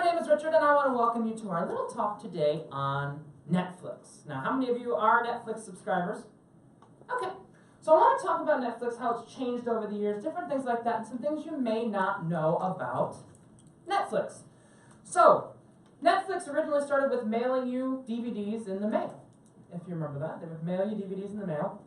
my name is Richard, and I want to welcome you to our little talk today on Netflix. Now, how many of you are Netflix subscribers? Okay, so I want to talk about Netflix, how it's changed over the years, different things like that, and some things you may not know about Netflix. So, Netflix originally started with mailing you DVDs in the mail. If you remember that, they would mail you DVDs in the mail.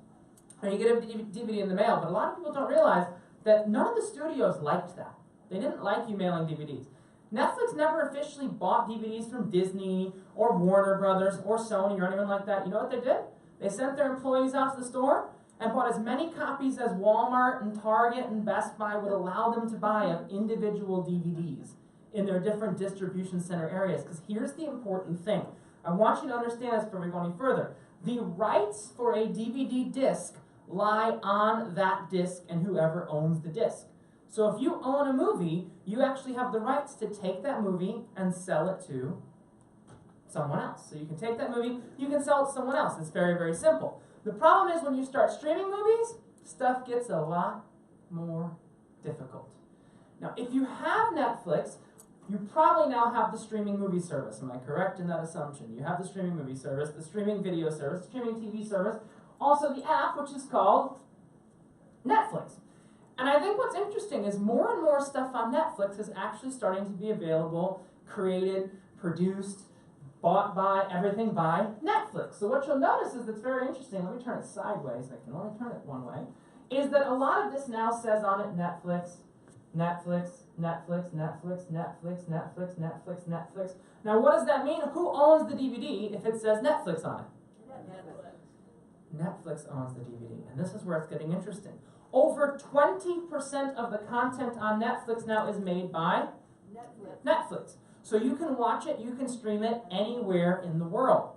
And you get a DVD in the mail, but a lot of people don't realize that none of the studios liked that. They didn't like you mailing DVDs. Netflix never officially bought DVDs from Disney or Warner Brothers or Sony or anyone like that. You know what they did? They sent their employees out to the store and bought as many copies as Walmart and Target and Best Buy would allow them to buy of individual DVDs in their different distribution center areas. Because here's the important thing. I want you to understand this before we go any further. The rights for a DVD disc lie on that disc and whoever owns the disc. So if you own a movie, you actually have the rights to take that movie and sell it to someone else. So you can take that movie, you can sell it to someone else. It's very, very simple. The problem is when you start streaming movies, stuff gets a lot more difficult. Now, if you have Netflix, you probably now have the streaming movie service. Am I correct in that assumption? You have the streaming movie service, the streaming video service, the streaming TV service, also the app, which is called Netflix. And I think what's interesting is more and more stuff on Netflix is actually starting to be available, created, produced, bought by, everything by Netflix. So what you'll notice is that's very interesting. Let me turn it sideways. I can only turn it one way. Is that a lot of this now says on it Netflix, Netflix, Netflix, Netflix, Netflix, Netflix, Netflix, Netflix. Now what does that mean? Who owns the DVD if it says Netflix on it? Netflix owns the DVD. And this is where it's getting interesting. Over 20% of the content on Netflix now is made by Netflix. So you can watch it, you can stream it anywhere in the world.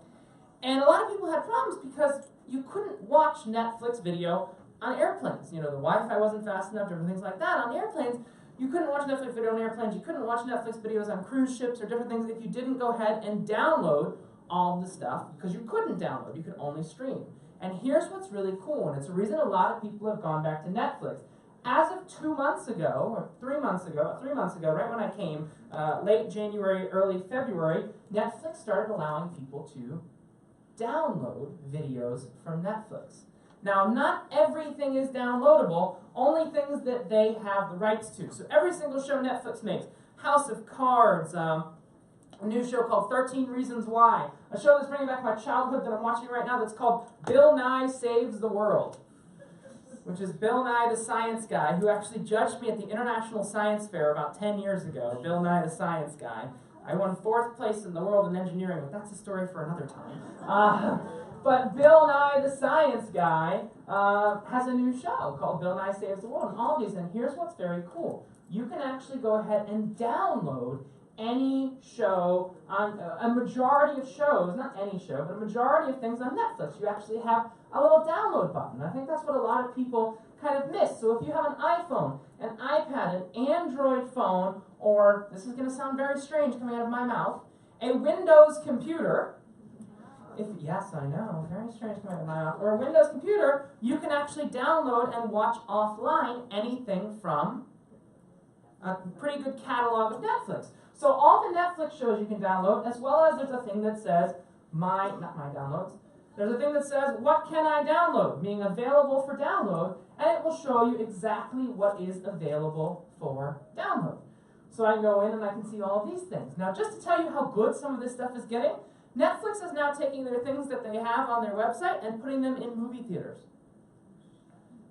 And a lot of people had problems because you couldn't watch Netflix video on airplanes. You know, the Wi-Fi wasn't fast enough, different things like that. On airplanes, you couldn't watch Netflix video on airplanes, you couldn't watch Netflix videos on cruise ships or different things if you didn't go ahead and download all the stuff, because you couldn't download, you could only stream. And here's what's really cool, and it's a reason a lot of people have gone back to Netflix. As of 2 months ago, or 3 months ago, right when I came, late January, early February, Netflix started allowing people to download videos from Netflix. Now, not everything is downloadable, only things that they have the rights to. So every single show Netflix makes, House of Cards, a new show called 13 Reasons Why, a show that's bringing back my childhood that I'm watching right now that's called Bill Nye Saves the World, which is Bill Nye the Science Guy, who actually judged me at the International Science Fair about 10 years ago, Bill Nye the Science Guy. I won 4th place in the world in engineering, but that's a story for another time. But Bill Nye the Science Guy has a new show called Bill Nye Saves the World, and all these, and here's what's very cool. You can actually go ahead and download any show on a majority of shows, not any show, but a majority of things on Netflix. You actually have a little download button. I think that's what a lot of people kind of miss. So if you have an iPhone, an iPad, an Android phone, or, this is going to sound very strange coming out of my mouth, a Windows computer, yes, I know, very strange coming out of my mouth, or a Windows computer, you can actually download and watch offline anything from a pretty good catalog of Netflix. So all the Netflix shows you can download, as well as there's a thing that says, not my downloads, there's a thing that says, what can I download? Being available for download, and it will show you exactly what is available for download. So I can go in and I can see all of these things. Now just to tell you how good some of this stuff is getting, Netflix is now taking their things that they have on their website and putting them in movie theaters.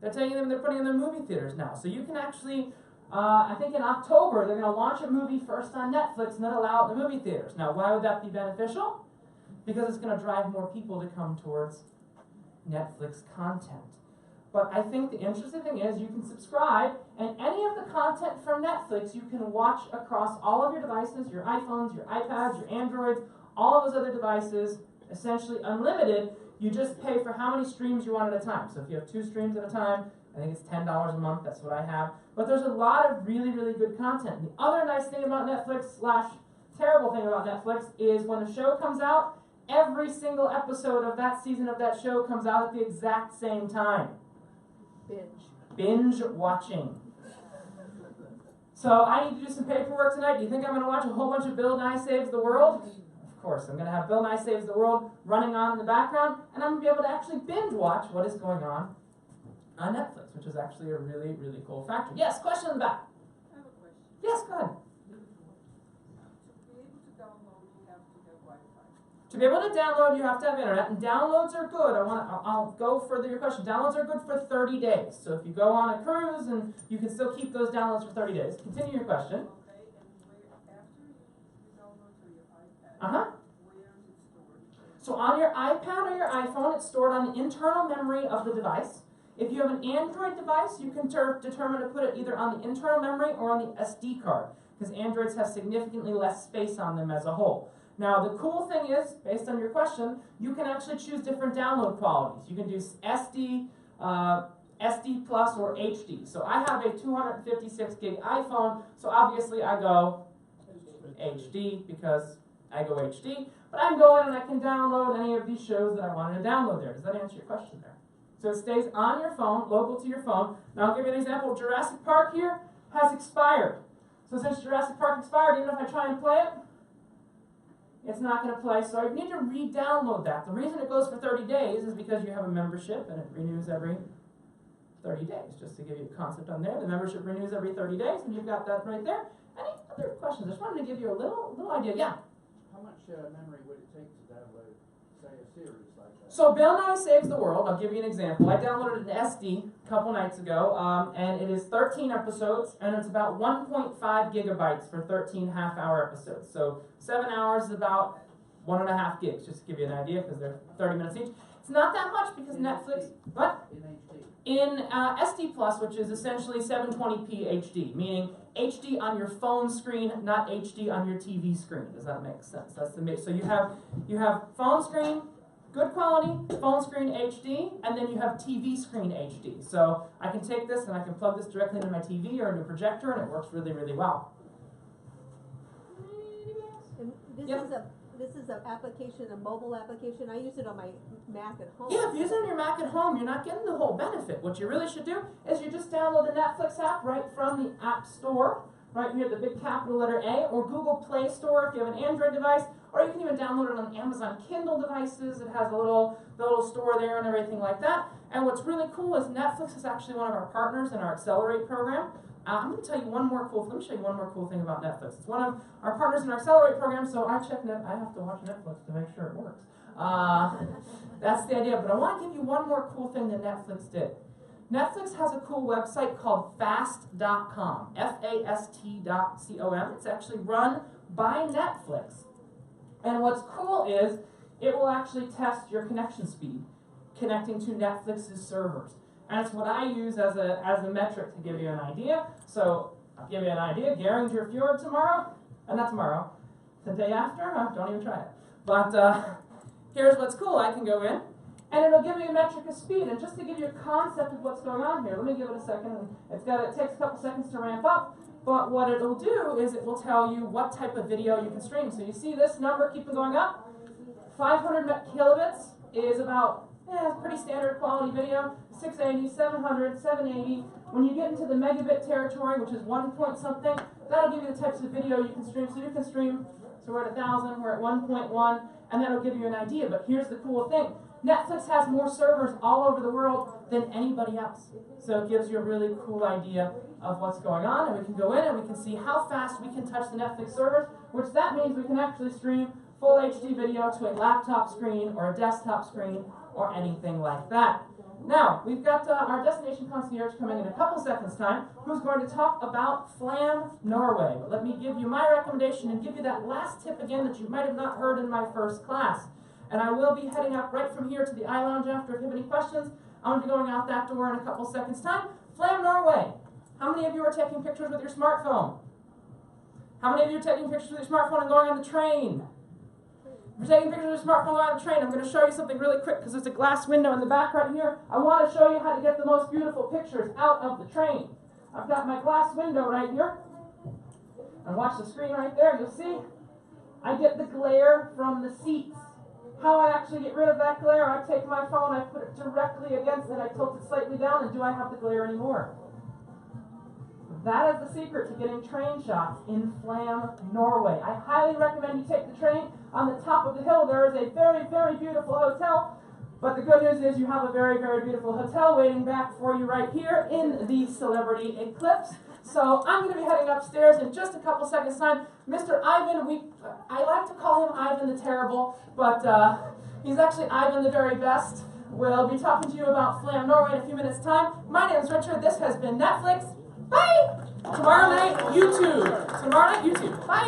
They're putting them in their movie theaters now. So you can actually, I think in October, they're going to launch a movie first on Netflix and then allow it in the movie theaters. Now, why would that be beneficial? Because it's going to drive more people to come towards Netflix content. But I think the interesting thing is you can subscribe, and any of the content from Netflix you can watch across all of your devices, your iPhones, your iPads, your Androids, all of those other devices, essentially unlimited. You just pay for how many streams you want at a time. So if you have 2 streams at a time, I think it's $10 a month, that's what I have. But there's a lot of really, really good content. And the other nice thing about Netflix / terrible thing about Netflix is when a show comes out, every single episode of that season of that show comes out at the exact same time. Binge watching. So I need to do some paperwork tonight. Do you think I'm going to watch a whole bunch of Bill Nye Saves the World? Of course, I'm going to have Bill Nye Saves the World running on in the background, and I'm going to be able to actually binge watch what is going on Netflix, which is actually a really, really cool factor. Yes, question in the back. I have a question. Yes, go ahead. To be able to download, you have to have To be able to download, you have to have internet, and downloads are good. I'll go further your question. Downloads are good for 30 days. So if you go on a cruise, and you can still keep those downloads for 30 days. Continue your question. Okay, and where, after you download to your iPad, Uh-huh. where is it stored? So on your iPad or your iPhone, it's stored on the internal memory of the device. If you have an Android device, you can determine to put it either on the internal memory or on the SD card, because Androids have significantly less space on them as a whole. Now, the cool thing is, based on your question, you can actually choose different download qualities. You can do SD, SD plus, or HD. So I have a 256 gig iPhone, so obviously I go HD because I go HD. But I can go in and I can download any of these shows that I wanted to download there. Does that answer your question there? So it stays on your phone, local to your phone. Now I'll give you an example. Jurassic Park here has expired. So since Jurassic Park expired, even if I try and play it, it's not going to play, so I need to re-download that. The reason it goes for 30 days is because you have a membership and it renews every 30 days. Just to give you a concept on there, the membership renews every 30 days, and you've got that right there. Any other questions? I just wanted to give you a little idea. Yeah? How much memory would it take to download, say, a series like that? So Bill Nye Saves the World, I'll give you an example. I downloaded an SD a couple nights ago, and it is 13 episodes, and it's about 1.5 gigabytes for 13 half-hour episodes. So 7 hours is about 1.5 gigs, just to give you an idea, because they're 30 minutes each. It's not that much because Netflix, what? In HD. In SD Plus, which is essentially 720p HD, meaning HD on your phone screen, not HD on your TV screen. Does that make sense? That's the so you have phone screen, good quality, phone screen HD, and then you have TV screen HD. So I can take this and I can plug this directly into my TV or into a projector, and it works really, really well. And this is an application, a mobile application. I use it on my Mac at home. Yeah, if you use it on your Mac at home, you're not getting the whole benefit. What you really should do is you just download the Netflix app right from the App Store, right here, the big capital letter A, or Google Play Store if you have an Android device, or you can even download it on Amazon Kindle devices. It has the little store there and everything like that. And what's really cool is Netflix is actually one of our partners in our Accelerate program. I'm going to tell you one more cool thing. Let me show you one more cool thing about Netflix. It's one of our partners in our Accelerate program, so I check Net. I have to watch Netflix to make sure it works. That's the idea. But I want to give you one more cool thing that Netflix did. Netflix has a cool website called fast.com, FAST.com. It's actually run by Netflix. And what's cool is it will actually test your connection speed connecting to Netflix's servers. And it's what I use as a metric to give you an idea. So I'll give you an idea. Geringer Fjord tomorrow, not tomorrow, the day after, don't even try it. But here's what's cool. I can go in, and it'll give me a metric of speed. And just to give you a concept of what's going on here, let me give it a second. It takes a couple seconds to ramp up. But what it'll do is it will tell you what type of video you can stream. So you see this number keeping going up? 500 kilobits is about pretty standard quality video. 680, 700, 780. When you get into the megabit territory, which is 1 point something, that'll give you the types of video you can stream. So you can stream, so we're at 1,000, we're at 1.1, and that'll give you an idea. But here's the cool thing. Netflix has more servers all over the world than anybody else. So it gives you a really cool idea of what's going on, and we can go in and we can see how fast we can touch the Netflix servers, which that means we can actually stream full HD video to a laptop screen or a desktop screen or anything like that. Now, we've got our destination concierge coming in a couple seconds' time, who's going to talk about Flam Norway. But let me give you my recommendation and give you that last tip again that you might have not heard in my first class. And I will be heading up right from here to the iLounge after. If you have any questions, I'm going to be going out that door in a couple seconds' time. Flam Norway. How many of you are taking pictures with your smartphone? How many of you are taking pictures with your smartphone and going on the train? If you're taking pictures with your smartphone going on the train, I'm going to show you something really quick because there's a glass window in the back right here. I want to show you how to get the most beautiful pictures out of the train. I've got my glass window right here. And watch the screen right there. You'll see I get the glare from the seats. How I actually get rid of that glare, I take my phone, I put it directly against it, I tilt it slightly down, and do I have the glare anymore? That is the secret to getting train shots in Flam, Norway. I highly recommend you take the train. On the top of the hill, there is a very, very beautiful hotel. But the good news is you have a very, very beautiful hotel waiting back for you right here in the Celebrity Eclipse. So I'm going to be heading upstairs in just a couple seconds' time. Mr. Ivan, I like to call him Ivan the Terrible, but he's actually Ivan the Very Best. We'll be talking to you about Flam Norway in a few minutes' time. My name is Richard. This has been Netflix. Bye! Tomorrow night, YouTube. Bye!